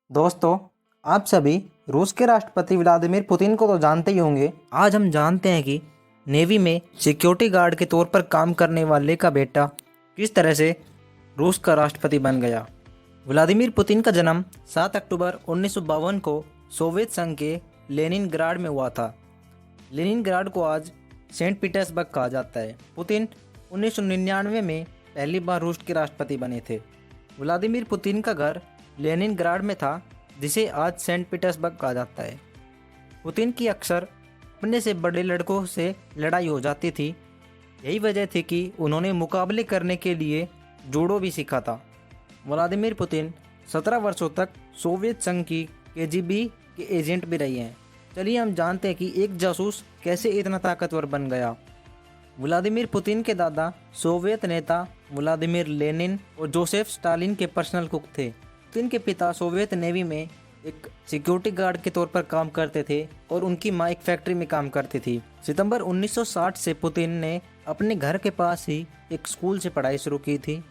दोस्तों, आप सभी रूस के राष्ट्रपति व्लादिमीर पुतिन को तो जानते ही होंगे। आज हम जानते हैं कि नेवी में सिक्योरिटी गार्ड के तौर पर काम करने वाले का बेटा किस तरह से रूस का राष्ट्रपति बन गया। व्लादिमीर पुतिन का जन्म 7 अक्टूबर 1952 को सोवियत संघ के लेनिनग्राड में हुआ था। लेनिनग्राड को आज सेंट पीटर्सबर्ग कहा जाता है। पुतिन 1999 में पहली बार रूस के राष्ट्रपति बने थे। व्लादिमीर पुतिन का घर लेनिनग्राड में था, जिसे आज सेंट पीटर्सबर्ग कहा जाता है। पुतिन की अक्सर अपने से बड़े लड़कों से लड़ाई हो जाती थी। यही वजह थी कि उन्होंने मुकाबले करने के लिए जूडो भी सीखा था। व्लादिमीर पुतिन 17 वर्षों तक सोवियत संघ की केजीबी के एजेंट भी रहे हैं। चलिए हम जानते हैं कि एक जासूस कैसे इतना ताकतवर बन गया। व्लादिमीर पुतिन के दादा सोवियत नेता व्लादिमीर लेनिन और जोसेफ स्टालिन के पर्सनल कुक थे। पुतिन के पिता सोवियत नेवी में एक सिक्योरिटी गार्ड के तौर पर काम करते थे और उनकी माँ एक फैक्ट्री में काम करती थी। सितंबर 1960 से पुतिन ने अपने घर के पास ही एक स्कूल से पढ़ाई शुरू की थी।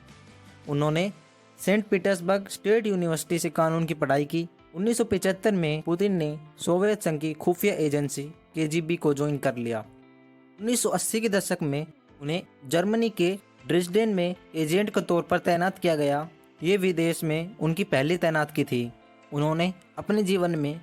उन्होंने सेंट पीटर्सबर्ग स्टेट यूनिवर्सिटी से कानून की पढ़ाई की। 1975 में पुतिन ने सोवियत संघ की खुफिया एजेंसी केजीबी को ज्वाइन कर लिया। 1980 के दशक में उन्हें जर्मनी के ड्रेसडेन में एजेंट के तौर पर तैनात किया गया। ये विदेश में उनकी पहली तैनातगी थी। उन्होंने अपने जीवन में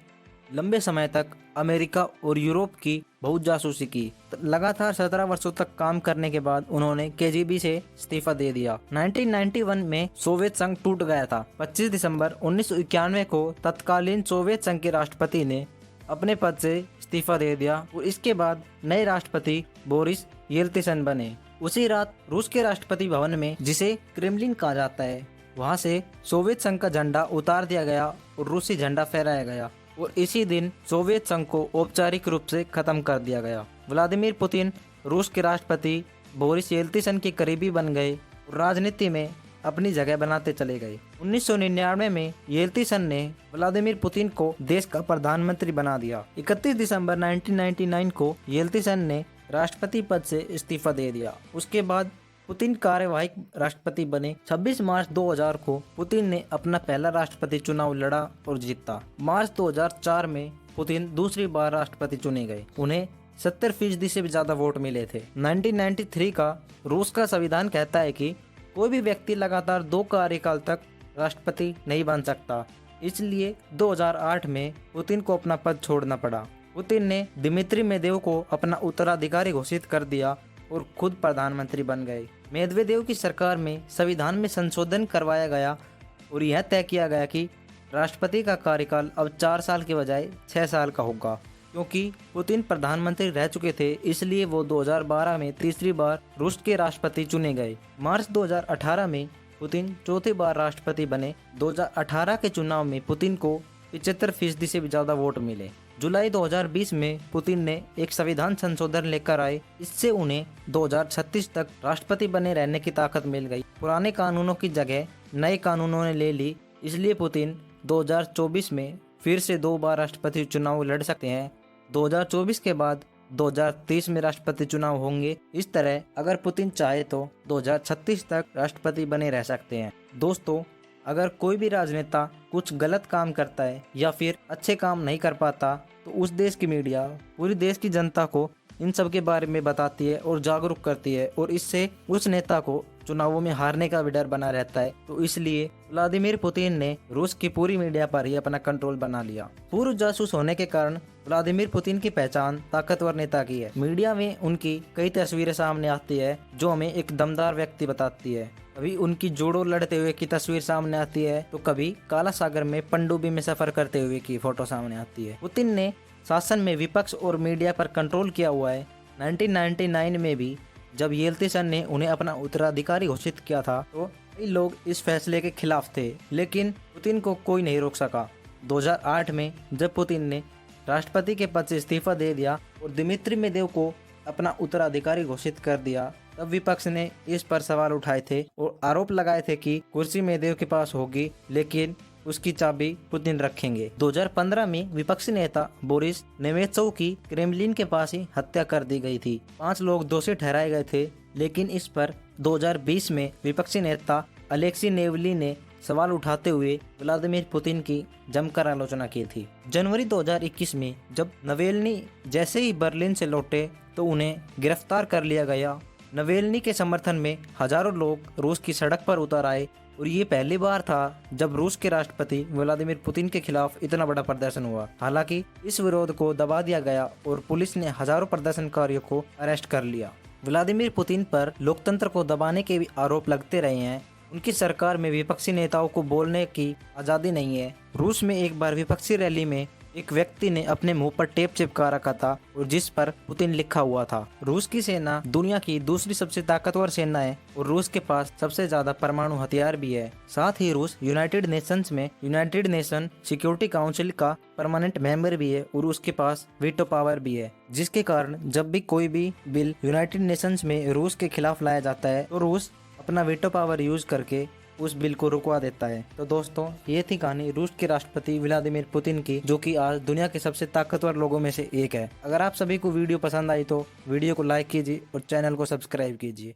लंबे समय तक अमेरिका और यूरोप की बहुत जासूसी की। लगातार 17 वर्षों तक काम करने के बाद उन्होंने केजीबी से इस्तीफा दे दिया। 1991 में सोवियत संघ टूट गया था। 25 दिसंबर 1991 को तत्कालीन सोवियत संघ के राष्ट्रपति ने अपने पद से इस्तीफा दे दिया और इसके बाद नए राष्ट्रपति बोरिस येल्त्सिन बने। उसी रात रूस के राष्ट्रपति भवन में, जिसे क्रेमलिन कहा जाता है, वहां से सोवियत संघ का झंडा उतार दिया गया और रूसी झंडा फहराया गया और इसी दिन सोवियत संघ को औपचारिक रूप से खत्म कर दिया गया। व्लादिमीर पुतिन रूस के राष्ट्रपति बोरिस येल्त्सिन के करीबी बन गए और राजनीति में अपनी जगह बनाते चले गए। 1999 में येल्त्सिन ने व्लादिमीर पुतिन को देश का प्रधानमंत्री बना दिया। 31 दिसंबर 1999 को येल्त्सिन ने राष्ट्रपति पद से इस्तीफा दे दिया। उसके बाद पुतिन कार्यवाहक राष्ट्रपति बने। 26 मार्च 2000 को पुतिन ने अपना पहला राष्ट्रपति चुनाव लड़ा और जीता। मार्च 2004 में पुतिन दूसरी बार राष्ट्रपति चुने गए। उन्हें 70% से भी ज्यादा वोट मिले थे। 1993 का रूस का संविधान कहता है कि कोई भी व्यक्ति लगातार 2 कार्यकाल तक राष्ट्रपति नहीं बन सकता। इसलिए 2008 में पुतिन को अपना पद छोड़ना पड़ा। पुतिन ने दिमित्री मेदवेदेव को अपना उत्तराधिकारी घोषित कर दिया और खुद प्रधानमंत्री बन गए। मेदवेदेव की सरकार में संविधान में संशोधन करवाया गया और यह तय किया गया कि राष्ट्रपति का कार्यकाल अब 4 साल के बजाय 6 साल का होगा। क्योंकि पुतिन प्रधानमंत्री रह चुके थे, इसलिए वो 2012 में तीसरी बार रूस के राष्ट्रपति चुने गए। मार्च 2018 में पुतिन चौथी बार राष्ट्रपति बने। 2018 के चुनाव में पुतिन को 75% से भी ज्यादा वोट मिले। जुलाई 2020 में पुतिन ने एक संविधान संशोधन लेकर आए। इससे उन्हें 2036 तक राष्ट्रपति बने रहने की ताकत मिल गई। पुराने कानूनों की जगह नए कानूनों ने ले ली। इसलिए पुतिन 2024 में फिर से 2 बार राष्ट्रपति चुनाव लड़ सकते हैं। 2024 के बाद 2030 में राष्ट्रपति चुनाव होंगे। इस तरह अगर पुतिन चाहे तो 2036 तक राष्ट्रपति बने रह सकते हैं। दोस्तों, अगर कोई भी राजनेता कुछ गलत काम करता है या फिर अच्छे काम नहीं कर पाता, तो उस देश की मीडिया पूरी देश की जनता को इन सब के बारे में बताती है और जागरूक करती है और इससे उस नेता को चुनावों में हारने का भी डर बना रहता है। तो इसलिए व्लादिमीर पुतिन ने रूस की पूरी मीडिया पर ही अपना कंट्रोल बना लिया। पूर्व जासूस होने के कारण व्लादिमीर पुतिन की पहचान ताकतवर नेता की है। मीडिया में उनकी कई तस्वीरें सामने आती है जो हमें एक दमदार व्यक्ति बताती है। कभी उनकी जूडो लड़ते हुए की तस्वीर सामने आती है, तो कभी काला सागर में पनडुब्बी में सफर करते हुए की फोटो सामने आती है। पुतिन ने शासन में विपक्ष और मीडिया पर कंट्रोल किया हुआ है। 1999 में भी जब येल्त्सिन ने उन्हें अपना उत्तराधिकारी घोषित किया था, तो कई लोग इस फैसले के खिलाफ थे, लेकिन पुतिन को कोई नहीं रोक सका। 2008 में जब पुतिन ने राष्ट्रपति के पद से इस्तीफा दे दिया और दिमित्री मेदवेदेव को अपना उत्तराधिकारी घोषित कर दिया, तब विपक्ष ने इस पर सवाल उठाए थे और आरोप लगाए थे कि कुर्सी मेदवेदेव के पास होगी, लेकिन उसकी चाबी पुतिन रखेंगे। 2015 में विपक्षी नेता बोरिस नेमेत्सोव की क्रेमलिन के पास ही हत्या कर दी गई थी। 5 लोग दोषी ठहराए गए थे, लेकिन इस पर 2020 में विपक्षी नेता अलेक्सी नेवली ने सवाल उठाते हुए व्लादिमीर पुतिन की जमकर आलोचना की थी। जनवरी 2021 में जब नवेल्नी जैसे ही बर्लिन से लौटे तो उन्हें गिरफ्तार कर लिया गया। नवेल्नी के समर्थन में हजारों लोग रूस की सड़क पर उतर आए और ये पहली बार था जब रूस के राष्ट्रपति व्लादिमीर पुतिन के खिलाफ इतना बड़ा प्रदर्शन हुआ। हालांकि इस विरोध को दबा दिया गया और पुलिस ने हजारों प्रदर्शनकारियों को अरेस्ट कर लिया। व्लादिमीर पुतिन पर लोकतंत्र को दबाने के भी आरोप लगते रहे हैं। उनकी सरकार में विपक्षी नेताओं को बोलने की आज़ादी नहीं है। रूस में एक बार विपक्षी रैली में एक व्यक्ति ने अपने मुंह पर टेप चिपका रखा था और जिस पर पुतिन लिखा हुआ था। रूस की सेना दुनिया की दूसरी सबसे ताकतवर सेना है और रूस के पास सबसे ज्यादा परमाणु हथियार भी है। साथ ही रूस यूनाइटेड नेशंस में यूनाइटेड नेशन सिक्योरिटी काउंसिल का परमानेंट मेंबर भी है और उसके पास वीटो पावर भी है, जिसके कारण जब भी कोई भी बिल यूनाइटेड नेशंस में रूस के खिलाफ लाया जाता है तो रूस अपना वीटो पावर यूज करके उस बिल को रुकवा देता है। तो दोस्तों, ये थी कहानी रूस के राष्ट्रपति व्लादिमीर पुतिन की, जो कि आज दुनिया के सबसे ताकतवर लोगों में से एक है। अगर आप सभी को वीडियो पसंद आई तो वीडियो को लाइक कीजिए और चैनल को सब्सक्राइब कीजिए।